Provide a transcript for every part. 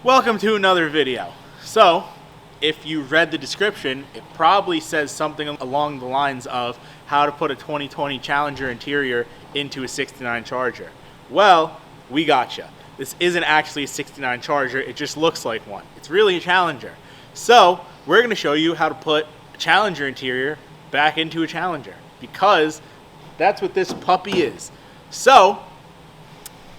Welcome to another video. So, if you read the description, it probably says something along the lines of how to put a 2020 Challenger interior into a 69 Charger. Well, we gotcha. This isn't actually a 69 Charger, it just looks like one. It's really a Challenger. So, we're going to show you how to put a Challenger interior back into a Challenger, because that's what this puppy is. So,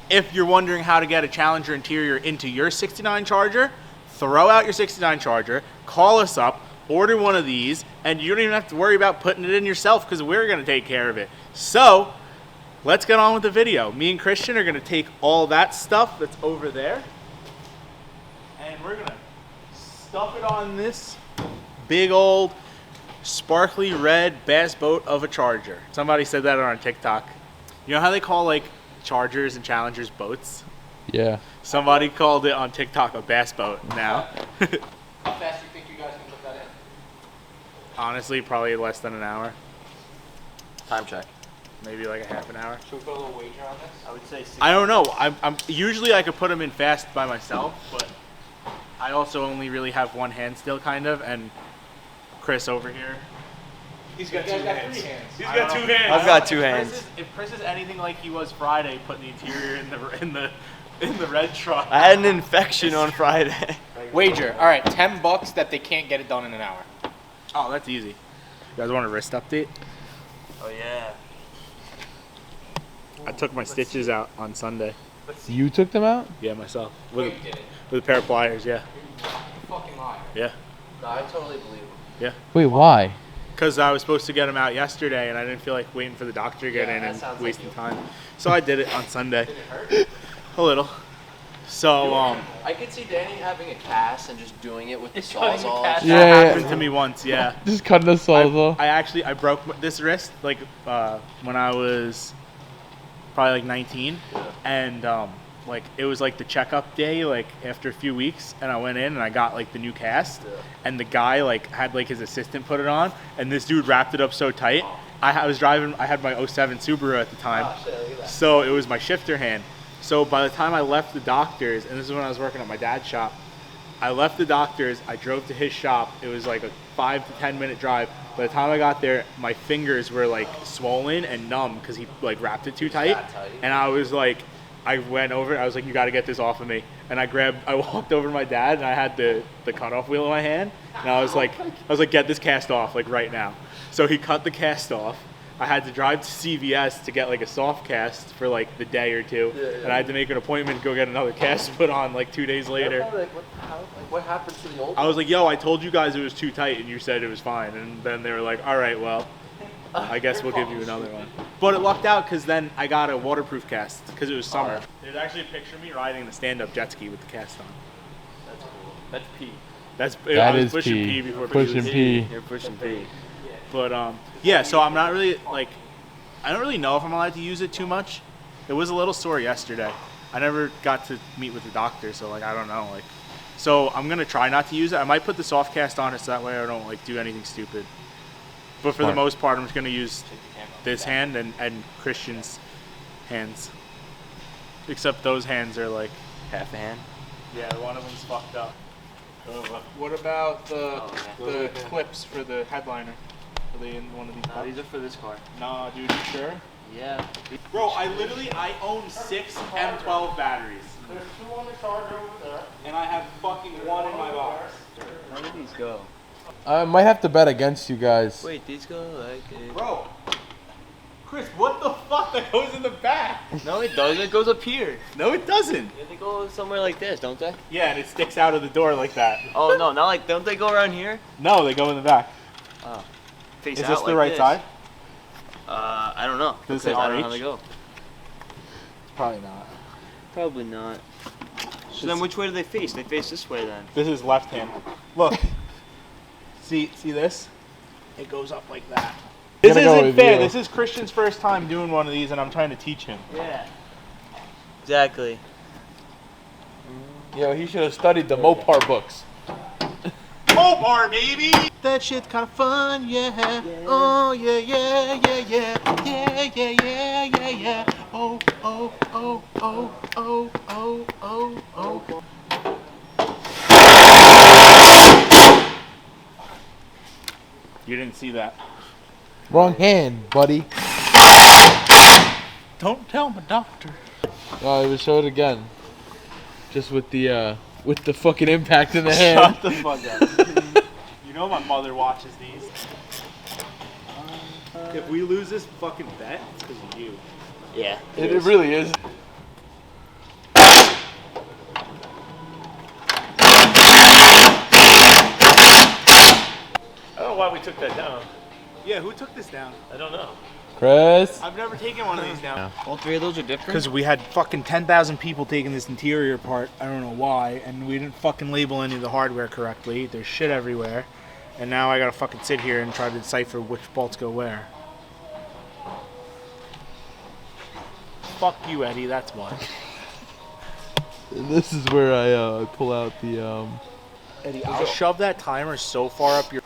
if you're wondering how to get a Challenger interior into your 69 Charger, throw out your 69 Charger, call us up, order one of these, and you don't even have to worry about putting it in yourself because we're going to take care of it. So, let's get on with the video. Me and Christian are going to take all that stuff that's over there, and we're going to stuff it on this big old sparkly red bass boat of a Charger. Somebody said that on TikTok. You know how they call like Chargers and Challengers boats? Yeah. Somebody called it on TikTok a bass boat now. How fast do you think you guys can put that in? Honestly, probably less than an hour. Time check. Maybe like a half an hour. Should we put a little wager on this? I would say 60. I don't know. I'm usually I could put them in fast by myself, but I also only really have one hand still, kind of, and Chris over here. He's got two hands. He's got two hands. I've got two hands. If Chris is anything like he was Friday, putting the interior in the red truck. I had an infection on Friday. Wager. All right, $10 that they can't get it done in an hour. Oh, that's easy. You guys want a wrist update? Oh yeah. I took my stitches out on Sunday. You took them out? Yeah, myself. Wait, you did it. With a pair of pliers, yeah. You fucking liar. Yeah. No, I totally believe him. Yeah. Wait, why? Because I was supposed to get them out yesterday, and I didn't feel like waiting for the doctor to get in and wasting time. So I did it on Sunday. Did it hurt? A little. So, I could see Danny having a cast and just doing it with the sawzall. that Yeah. happened to me once, yeah. Just cutting the saws off. I broke this wrist, like, when I was probably, like, 19. And, like, it was, like, the checkup day, like, after a few weeks. And I went in and I got, like, the new cast. And the guy, like, had, like, his assistant put it on. And this dude wrapped it up so tight. I had my 07 Subaru at the time. Oh, shit, look at that. So it was my shifter hand. So by the time I left the doctor's, and this is when I was working at my dad's shop, I left the doctor's, I drove to his shop. It was like a 5 to 10 minute drive. By the time I got there, my fingers were like swollen and numb because he like wrapped it too tight. And I was like, I went over, I was like, you got to get this off of me. And I walked over to my dad, and I had the cutoff wheel in my hand. And I was like, get this cast off like right now. So he cut the cast off. I had to drive to CVS to get like a soft cast for like the day or two, and I had to make an appointment to go get another cast put on like 2 days later. What happened to the old I was like, yo, I told you guys it was too tight, and you said it was fine. And then they were like, all right, well, I guess we'll give you another one. But it lucked out because then I got a waterproof cast because it was summer. There's actually a picture of me riding the stand-up jet ski with the cast on. That's cool. That's P. I That was is pushing P. P before Pushing P. You're pushing P. But yeah, so I'm not really like, I don't really know if I'm allowed to use it too much. It was a little sore yesterday. I never got to meet with the doctor, so like I don't know, like, so I'm gonna try not to use it. I might put the soft cast on it so that way I don't like do anything stupid. But for the most part, I'm just gonna use this hand and Christian's hands. Except those hands are like Half a hand. yeah, one of them's fucked up. What about the clips for the headliner? Are they in one of these? No, these are for this car. Nah, dude, you sure? Yeah. Bro, I own 6 M12 batteries. There's 2 on the Charger over there. And I have fucking 1 in my box. How do these go? I might have to bet against you guys. Wait, these go like it. Bro, Chris, what the fuck? That goes in the back. No, it doesn't. It goes up here. No, it doesn't. Yeah, they go somewhere like this, don't they? Yeah, and it sticks out of the door like that. Oh no, not like. Don't they go around here? No, they go in the back. Oh. Face Is out this the like right this. side? I don't know. Does it say because I don't know how RH? they go. Probably not. Probably not. So then, which way do they face? They face this way then. This is left hand. Look. See this? It goes up like that. This Gotta go isn't with fair. you. This is Christian's first time doing one of these, and I'm trying to teach him. Yeah. Exactly. Yo, he should have studied the Mopar books. Mopar, baby! That shit's kind of fun, yeah. Oh, yeah, yeah, yeah, yeah. Yeah, yeah, yeah, yeah, yeah. Oh, oh, oh, oh, oh, oh, oh, oh. You didn't see that. Wrong hand, buddy. Don't tell my doctor. Oh, it was show it again. Just with the fucking impact in the hand. Shut the fuck up. You know my mother watches these. If we lose this fucking bet, it's because of you. Yeah. It really is. I don't know why we took that down. Yeah, who took this down? I don't know. Chris. I've never taken one of these down. All three of those are different? Because we had fucking 10,000 people taking this interior part, I don't know why, and we didn't fucking label any of the hardware correctly. There's shit everywhere. And now I gotta fucking sit here and try to decipher which bolts go where. Fuck you, Eddie, that's why. And this is where I pull out the Eddie, I'll shove that timer so far up your...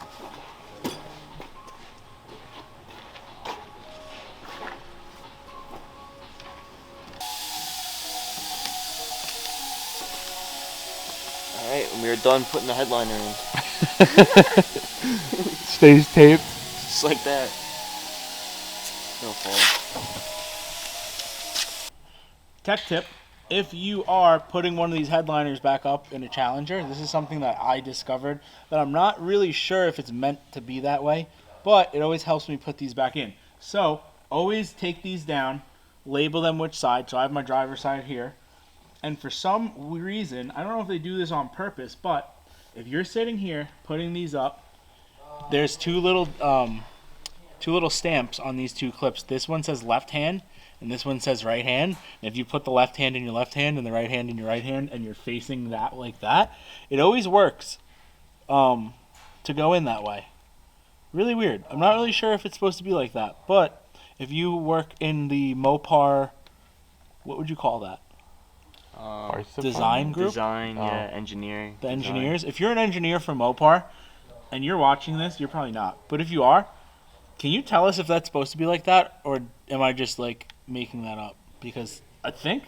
Alright, when we were done putting the headliner in. stays taped. Just like that. No fall. Tech tip, if you are putting one of these headliners back up in a Challenger, this is something that I discovered that I'm not really sure if it's meant to be that way, but it always helps me put these back in. So, always take these down, label them which side, so I have my driver's side here, and for some reason, I don't know if they do this on purpose, but if you're sitting here putting these up, there's two little stamps on these two clips. This one says left hand, and this one says right hand. And if you put the left hand in your left hand and the right hand in your right hand, and you're facing that like that, it always works to go in that way. Really weird. I'm not really sure if it's supposed to be like that, but if you work in the Mopar, what would you call that? Design group? Design, yeah, engineering. The engineers. If you're an engineer from Mopar and you're watching this, you're probably not. But if you are, can you tell us if that's supposed to be like that, or am I just like making that up? Because I think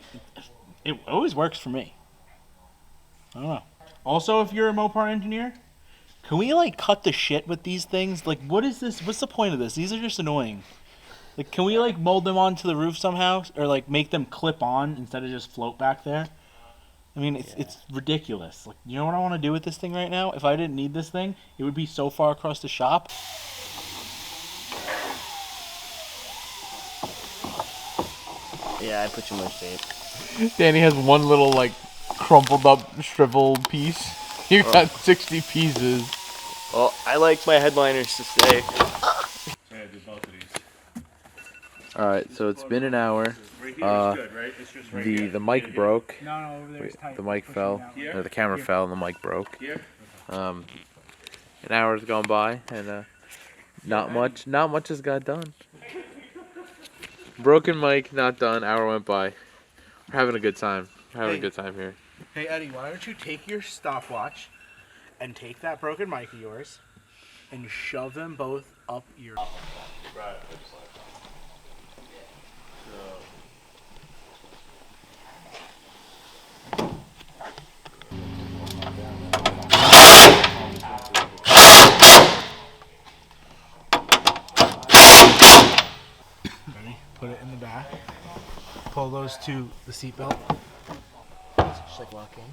it always works for me. I don't know. Also, if you're a Mopar engineer, can we like cut the shit with these things? Like, what is this? What's the point of this? These are just annoying. Like, can we like mold them onto the roof somehow, or like make them clip on instead of just float back there? I mean, it's ridiculous. Like, you know what I want to do with this thing right now? If I didn't need this thing, it would be so far across the shop. Yeah, I put too much tape. Danny has one little like crumpled up shriveled piece. You got 60 pieces. Well, I like my headliners to stay. Alright, so it's been an hour. The mic broke. No, over there is tight. The mic fell. Or the camera fell and the mic broke. An hour's gone by and not much has got done. Broken mic, not done. Hour went by. We're having a good time. We're having a good time here. Hey, Eddie, why don't you take your stopwatch and take that broken mic of yours and shove them both up your... Right. Ready? Put it in the back. Pull those to the seatbelt. Just like lock in.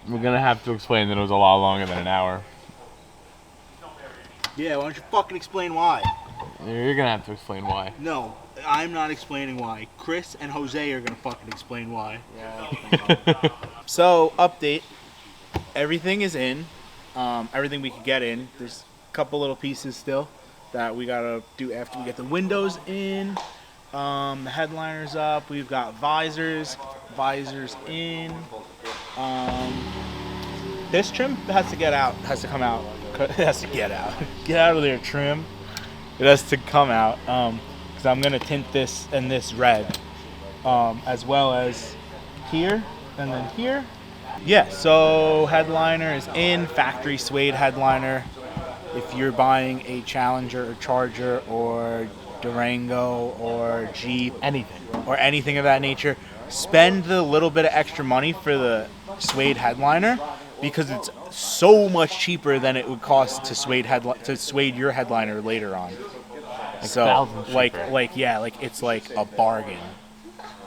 We're gonna have to explain that it was a lot longer than an hour. Yeah, why don't you fucking explain why? You're gonna have to explain why. No, I'm not explaining why. Chris and Jose are gonna fucking explain why. Yeah. So, update. Everything is in. Everything we could get in. There's a couple little pieces still that we gotta do after we get the windows in. The headliner's up. We've got visors. Visors in. This trim has to get out. Has to come out. It has to get out. Get out of there, trim. It has to come out. Because I'm gonna tint this and this red, as well as here And then here. Yeah, so headliner is in, factory suede headliner. If you're buying a Challenger or Charger or Durango or Jeep, anything of that nature, spend the little bit of extra money for the suede headliner because it's so much cheaper than it would cost to suede your headliner later on. So like it's like a bargain.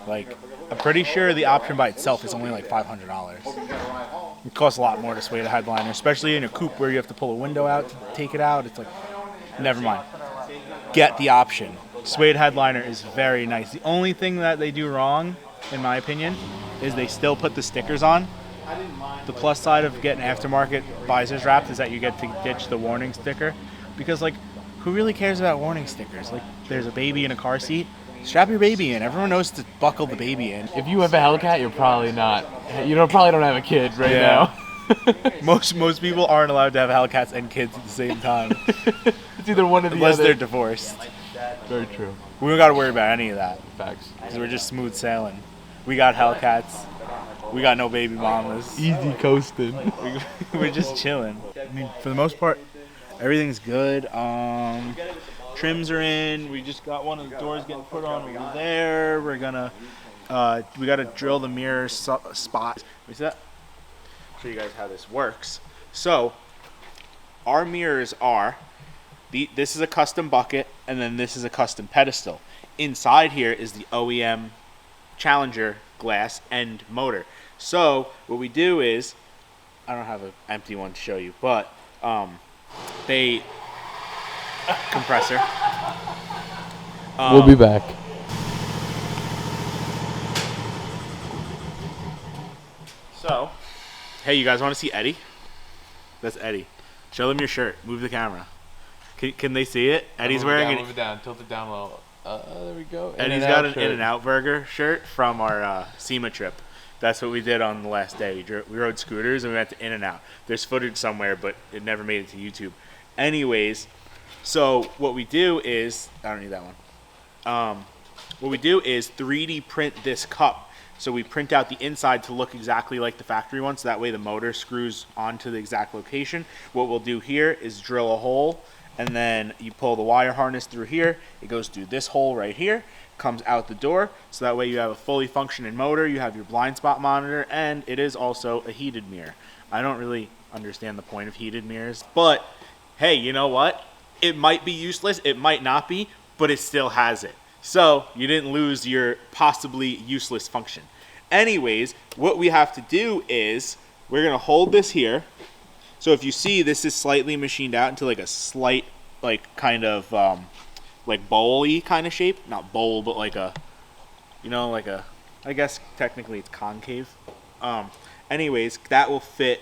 Like I'm pretty sure the option by itself is only like $500. It costs a lot more to suede a headliner, especially in a coupe where you have to pull a window out to take it out. It's like, never mind. Get the option. Suede headliner is very nice. The only thing that they do wrong, in my opinion, is they still put the stickers on. The plus side of getting aftermarket visors wrapped is that you get to ditch the warning sticker. Because, like, who really cares about warning stickers? Like, there's a baby in a car seat. Strap your baby in. Everyone knows to buckle the baby in. If you have a HELLCAT, you're probably not. Probably don't have a kid right now. Most people aren't allowed to have Hellcats and kids at the same time. It's either one or the Unless other. they're divorced. Very true. We don't got to worry about any of that. Facts. Because we're just smooth sailing. We got Hellcats. We got no baby mamas. Easy coasting. We're just chilling. I mean, for the most part, everything's good. Trims are in. We just got one of the doors getting put on over there. We're gonna, we gotta drill the mirror spot. What's that? Show you guys how this works. So, our mirrors are, this is a custom bucket, and then this is a custom pedestal. Inside here is the OEM Challenger glass and motor. So, what we do is, I don't have an empty one to show you, but they compressor. We'll be back. So, hey, you guys want to see Eddie? That's Eddie. Show them your shirt. Move the camera. Can they see it? Eddie's wearing Move it down. Tilt it down low. There we go. Eddie's got an In-N-Out Burger shirt from our SEMA trip. That's what we did on the last day. We rode scooters and we went to In-N-Out. There's footage somewhere, but it never made it to YouTube. Anyways, so what we do is, I don't need that one. What we do is 3D print this cup. So we print out the inside to look exactly like the factory one, so that way the motor screws onto the exact location. What we'll do here is drill a hole, and then you pull the wire harness through here. It goes through this hole right here, comes out the door, so that way you have a fully functioning motor, you have your blind spot monitor, and it is also a heated mirror. I don't really understand the point of heated mirrors, but hey, you know what? It might be useless, it might not be, but it still has it. So you didn't lose your possibly useless function. Anyways, what we have to do is we're going to hold this here. So if you see, this is slightly machined out into like a slight, like kind of like bowl-y kind of shape. Not bowl, but like a, you know, like a, I guess technically it's concave. Anyways, that will fit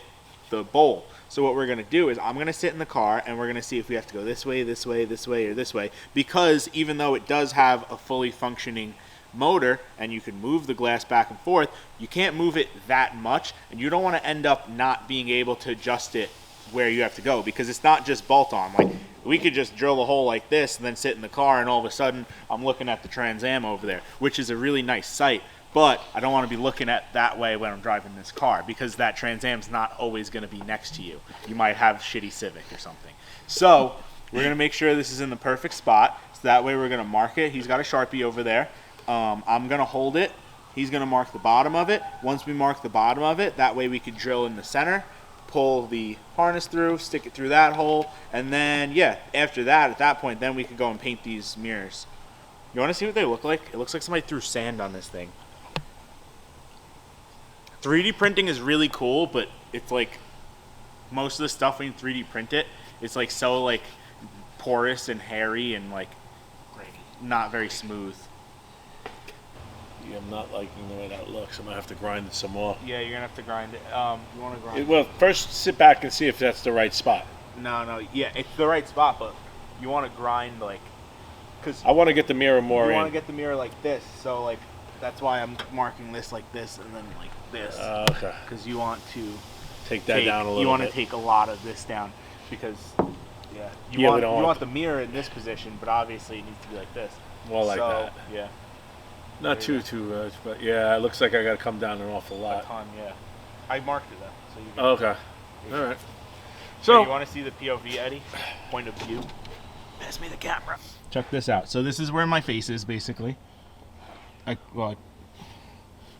the bowl. So what we're going to do is I'm going to sit in the car and we're going to see if we have to go this way, this way, this way, or this way. Because even though it does have a fully functioning motor and you can move the glass back and forth, you can't move it that much, and you don't want to end up not being able to adjust it where you have to go, because it's not just bolt on. Like, we could just drill a hole like this and then sit in the car and all of a sudden I'm looking at the Trans Am over there, which is a really nice sight. But I don't want to be looking at that way when I'm driving this car, because that Trans Am's not always going to be next to you. You might have a shitty Civic or something. So we're going to make sure this is in the perfect spot. So that way we're going to mark it. He's got a Sharpie over there. I'm going to hold it. He's going to mark the bottom of it. Once we mark the bottom of it, that way we could drill in the center, pull the harness through, stick it through that hole, and then, yeah, after that, at that point, then we could go and paint these mirrors. You want to see what they look like? It looks like somebody threw sand on this thing. 3D printing is really cool, but it's like most of the stuff when you 3D print it, it's like so like porous and hairy and like not very smooth. Yeah, I'm not liking the way that looks. I'm gonna have to grind it some more. Yeah, you're gonna have to grind it. You want to grind it? Well, first sit back and see if that's the right spot. No, yeah, it's the right spot, but you want to grind like, cause I want to get the mirror more you in. want to get the mirror like this, so like that's why I'm marking this like this and then like this. Okay. Because you want to Take that down a little bit. You want to take a lot of this down because you we don't want want the mirror in this position, but obviously it needs to be like this. More like so, that. Yeah. Not too much, but yeah, it looks like I got to come down an awful A lot. ton, yeah. I marked it though. So you can, Okay. All right. So you So, want to see the POV, Eddie? Point of view. Pass me the camera. Check this out. So this is where my face is, basically.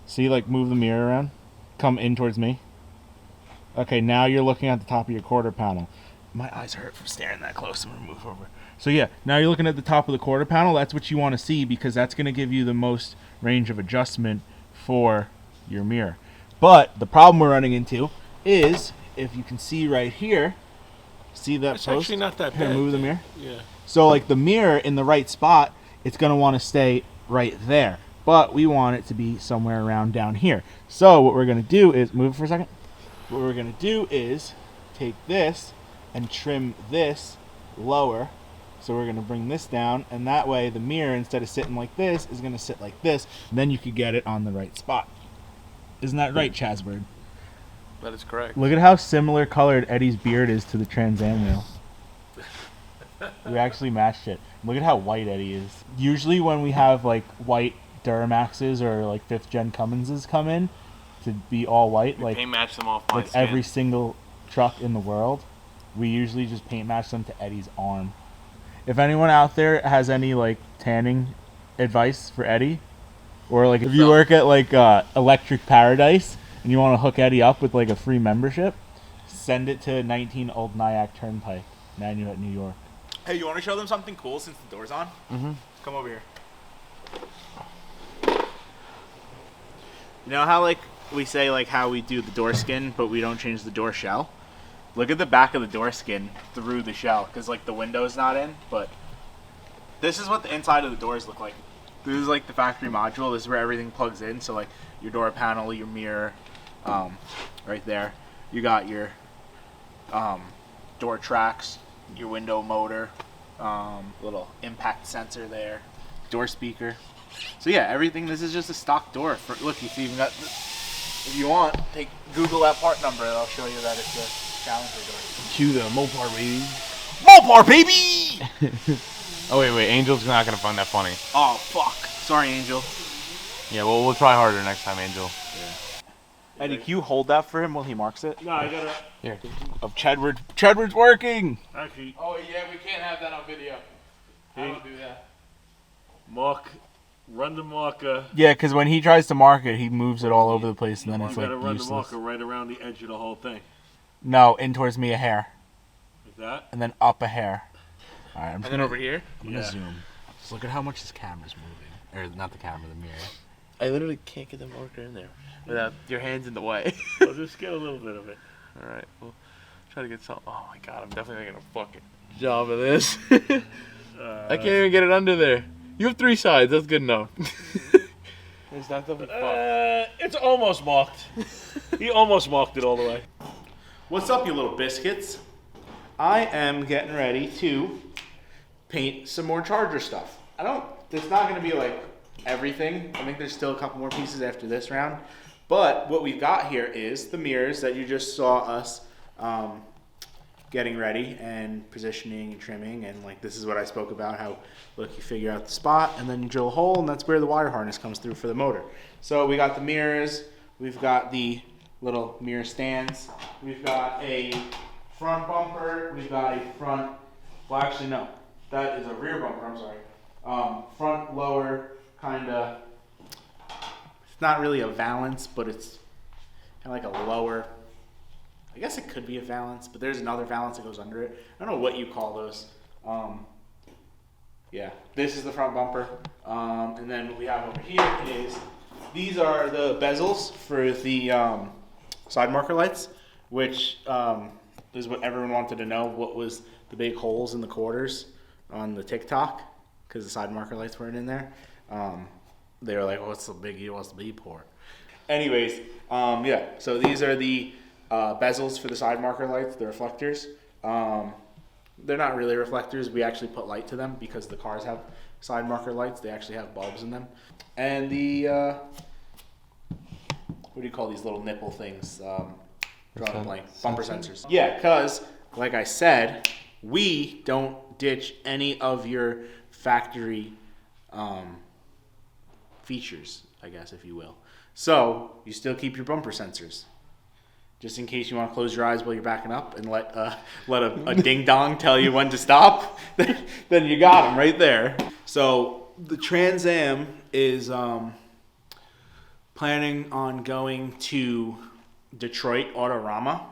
See, like, move the mirror around. Come in towards me. Okay, now you're looking at the top of your quarter panel. My eyes hurt from staring that close. I'm going to move over. So yeah, now you're looking at the top of the quarter panel. That's what you want to see because that's going to give you the most range of adjustment for your mirror. But the problem we're running into is, if you can see right here, see that it's post? actually not that Here, bad. move the mirror. Yeah. So like the mirror in the right spot, it's going to want to stay right there. But we want it to be somewhere around down here. So what we're going to do is, move it for a second. What we're going to do is take this and trim this lower. So we're going to bring this down, and that way the mirror, instead of sitting like this, is going to sit like this. And then you could get it on the right spot. Isn't that right, Chazbird? That is correct. Look at how similar colored Eddie's beard is to the Trans Am wheel. We actually matched it. Look at how white Eddie is. Usually when we have like white Duramaxes or like 5th gen Cumminses come in to be all white, We like paint match them off my like every single truck in the world, we usually just paint match them to Eddie's arm. If anyone out there has any like tanning advice for Eddie, or like if you work at like Electric Paradise and you want to hook Eddie up with like a free membership, send it to 19 Old Nyack Turnpike, Nanuet, New York. Hey, you want to show them something cool since the door's on? Mm-hmm. Come over here. You know how like we say like how we do the door skin, but we don't change the door shell? Look at the back of the door skin through the shell, because like the window's not in, but this is what the inside of the doors look like. This is like the factory module. This is where everything plugs in. So like your door panel, your mirror, right there. You got your door tracks, your window motor, little impact sensor there, door speaker. So yeah, everything. This is just a stock door. Look, you've even got. If you want, Google that part number, and I'll show you that it's a Challenger door. Cue the Mopar, baby. Mopar, baby! Oh, wait. Angel's not going to find that funny. Oh, fuck. Sorry, Angel. Yeah, well, we'll try harder next time, Angel. Eddie, can you hold that for him while he marks it? no, I gotta. Here. Of Chedward. Chedward's working! Actually, Oh, yeah, we can't have that on video. I don't do that. run the marker. Yeah, because when he tries to mark it, he moves it all over the place, and then You it's like gotta run useless. the marker right around the edge of the whole thing. No, in towards me a hair, Like that? and then up a hair. All right, I'm And just then gonna, over here? I'm gonna zoom. Just look at how much this camera's moving, or not the camera, the mirror. I literally can't get the marker in there without your hands in the way. I'll just get a little bit of it. All right, we'll try to get some. Oh my god, I'm definitely making a fucking job of this. I can't even get it under there. You have 3 sides. That's good enough. It's not the fuck. It's almost marked. He almost marked it all the way. What's up, you little biscuits? I am getting ready to paint some more Charger stuff. It's not going to be like everything. I think there's still a couple more pieces after this round. But what we've got here is the mirrors that you just saw us getting ready and positioning and trimming. And like this is what I spoke about, how look, you figure out the spot and then you drill a hole, and that's where the wire harness comes through for the motor. So we got the mirrors, we've got the little mirror stands, we've got a front bumper, we've got a front, well actually no, that is a rear bumper, I'm sorry. Front lower kind of, it's not really a valance, but it's kind of like a lower, I guess it could be a valance, but there's another valance that goes under it. I don't know what you call those. Yeah, this is the front bumper. And then what we have over here is, these are the bezels for the side marker lights, which is what everyone wanted to know. What was the big holes in the quarters on the TikTok? Because the side marker lights weren't in there. They were like, oh, what's the big USB port? Anyways, yeah, so these are the bezels for the side marker lights, the reflectors. They're not really reflectors. We actually put light to them because the cars have side marker lights. They actually have bulbs in them. And the, what do you call these little nipple things? Drawing a blank. Bumper sensors. Yeah, because, like I said, we don't ditch any of your factory features, I guess, if you will. So you still keep your bumper sensors, just in case you want to close your eyes while you're backing up and let a ding dong tell you when to stop. Then you got them right there. So the Trans Am is planning on going to Detroit Autorama.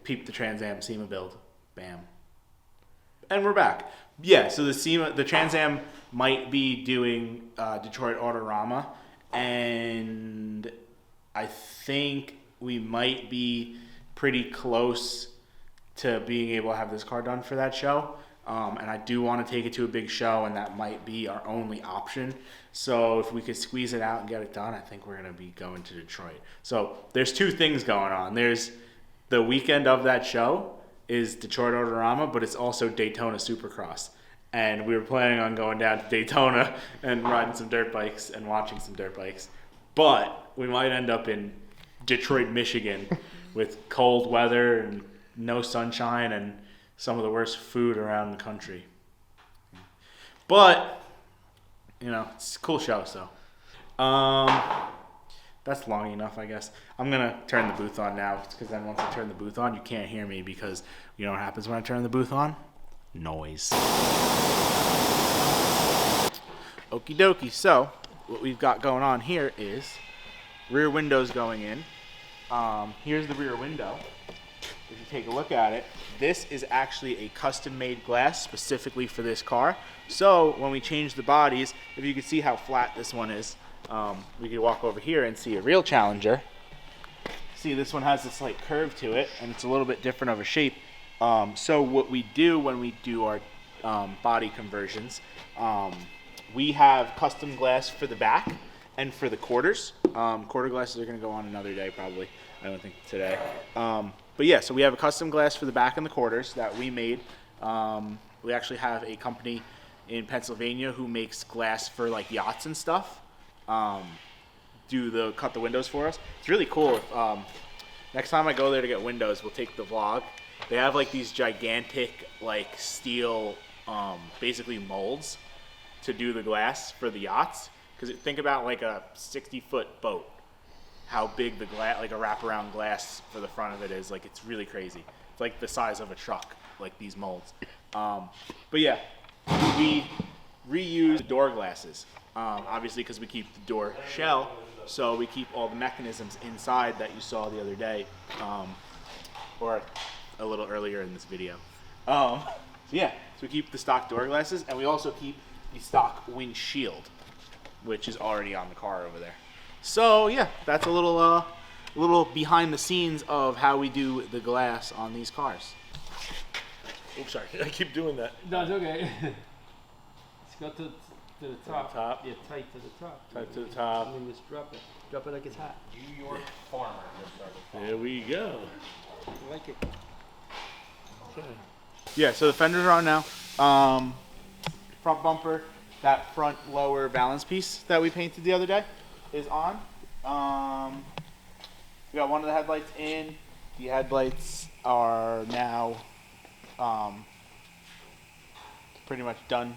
Peep the Trans Am SEMA build. Bam. And we're back. Yeah, so the Trans Am might be doing Detroit Autorama, and I think we might be pretty close to being able to have this car done for that show. And I do want to take it to a big show, and that might be our only option. So if we could squeeze it out and get it done, I think we're going to be going to Detroit. So there's two things going on. There's the weekend of that show is Detroit Autorama, but it's also Daytona Supercross. And we were planning on going down to Daytona and riding some dirt bikes and watching some dirt bikes. But we might end up in Detroit, Michigan with cold weather and no sunshine and some of the worst food around the country. But, it's a cool show, so. That's long enough, I guess. I'm going to turn the booth on now, because then once I turn the booth on, you can't hear me, because you know what happens when I turn the booth on? Noise. Okie dokie. So, what we've got going on here is rear windows going in. Here's the rear window. If you take a look at it, this is actually a custom-made glass specifically for this car. So when we change the bodies, if you can see how flat this one is, we can walk over here and see a real Challenger. See, this one has a slight curve to it, and it's a little bit different of a shape. So what we do when we do our body conversions, we have custom glass for the back and for the quarters. Quarter glasses are going to go on another day probably. I don't think today. But yeah, so we have a custom glass for the back and the quarters that we made. We actually have a company in Pennsylvania who makes glass for like yachts and stuff. Cut the windows for us. It's really cool. Next time I go there to get windows, we'll take the vlog. They have like these gigantic like steel, basically molds to do the glass for the yachts. Because think about like a 60-foot boat. How big the glass, like a wraparound glass for the front of it is. Like, it's really crazy. It's like the size of a truck, like these molds. But yeah, we reuse the door glasses, obviously because we keep the door shell, so we keep all the mechanisms inside that you saw the other day, or a little earlier in this video. So we keep the stock door glasses, and we also keep the stock windshield, which is already on the car over there. So yeah, that's a little behind the scenes of how we do the glass on these cars. Oops, sorry. I keep doing that. No, it's okay. Let's go to the top. Top. Yeah, tight to the top. Tight to the top. And then just drop it. Drop it like it's hot. New York farmer. There we go. I like it. Okay. Yeah, so the fenders are on now. Front bumper, that front lower balance piece that we painted the other day is on. We got one of the headlights in. The headlights are now pretty much done,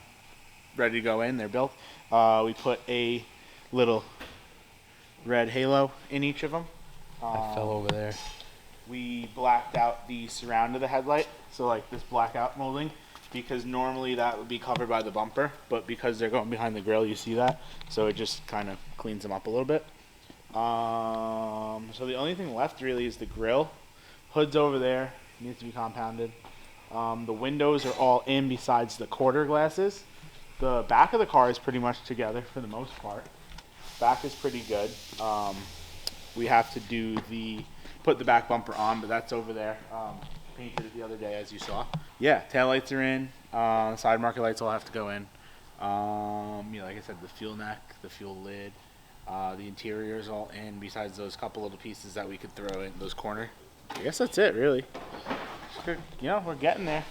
ready to go in. They're built. We put a little red halo in each of them. I fell over there. We blacked out the surround of the headlight, so like this blackout molding, because normally that would be covered by the bumper, but because they're going behind the grill, you see that, so it just kind of cleans them up a little bit. So the only thing left really is the grill. Hood's over there, needs to be compounded. The windows are all in besides the quarter glasses. The back of the car is pretty much together for the most part. Back is pretty good. We have to put the back bumper on, but that's over there. Painted it the other day, as you saw. Yeah, taillights are in. Side marker lights all have to go in. Like I said, the fuel neck, the fuel lid, the interior is all in. Besides those couple little pieces that we could throw in those corner. I guess that's it, really. We're getting there.